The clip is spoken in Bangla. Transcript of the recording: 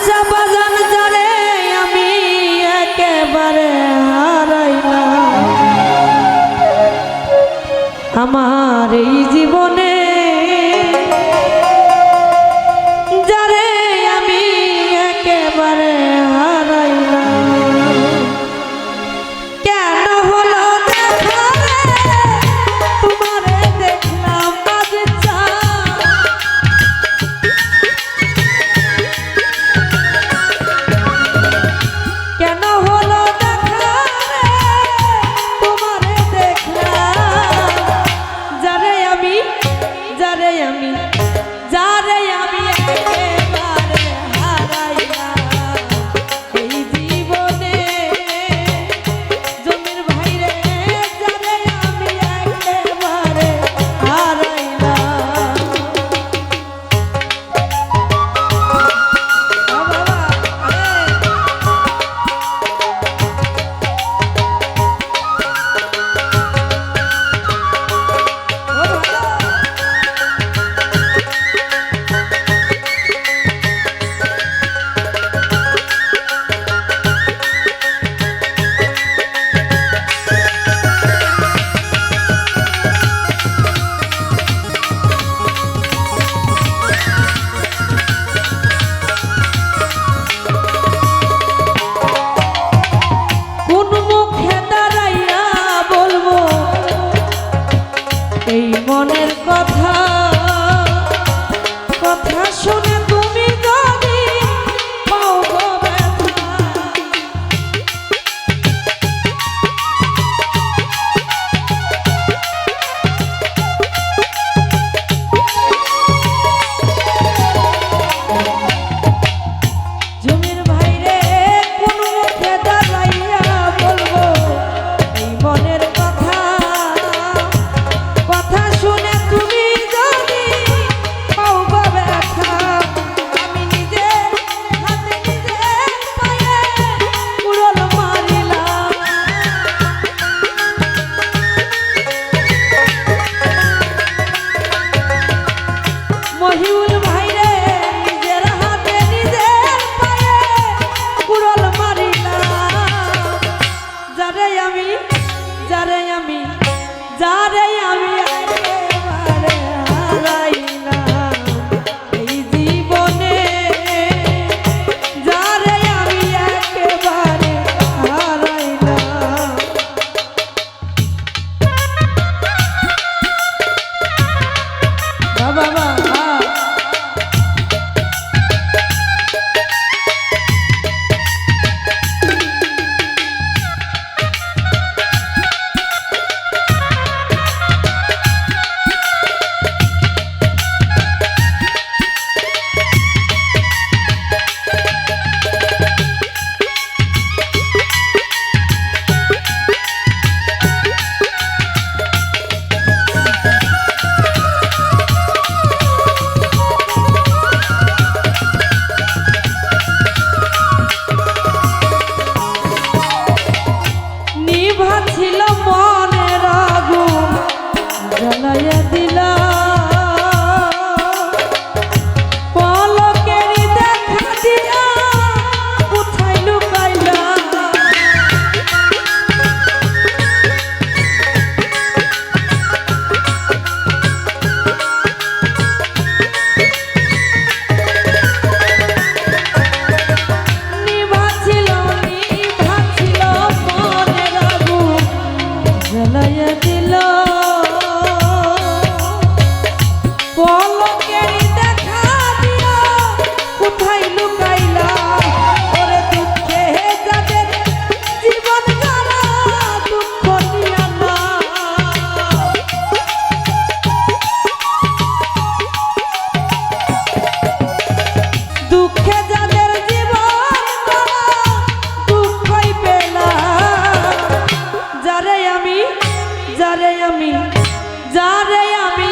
আচ্ছা বাজান যারে আমি একেবারে হারাইলাম আমার এই জীবনে, যারে আমি একেবারে হারাইলাম কেন হলো দেখা রে তোমারে দেখলাম আজ কেন হলো দেখা রে তোমারে দেখলাম যারে আমি যারে আমি যারে আমি একেবারে হারাইলাম এই জীবনে জমির ভাইরে যারে আমি একেবারে হারাইলাম। এই মনের কথা কথা শুনে তুমি যদি পাও গো ব্যথা, জমির ভাইরে কোন মুখে দাঁড়াইয়া বলবো এই মনের কথা কথা শুনে তুমি যদি পাও গো ব্যথা, আমি নিজে হাতে নিজে পায়ে কুড়োল মারিলাম। মহিউল ভাইরে নিজের হাতে নিজের পায়ে কুড়োল মারিলাম যারে আমি যারে আমি যারে আমি একেবারে হারাইলাম এই জীবনে, যারে আমি একেবারে হারাইলাম। বাবা বাবা ছিল মনের আগুন জ্বালাইয়া দিলা পলকেরই দেখা দিয়া কোথায় লুকাইলা, নিভা ছিল মনের আগুন জ্বালাইয়া দিল পলকেরই দেখা দিয়া কোথায় লুকাইলা। ওরে দুঃখে যাদের জীবন গড়া দুঃখ নিয়া না, দুঃখে যাদের জীবন গড়া দুঃখই পেলাম যারে আমি যারে আমি যারে আমি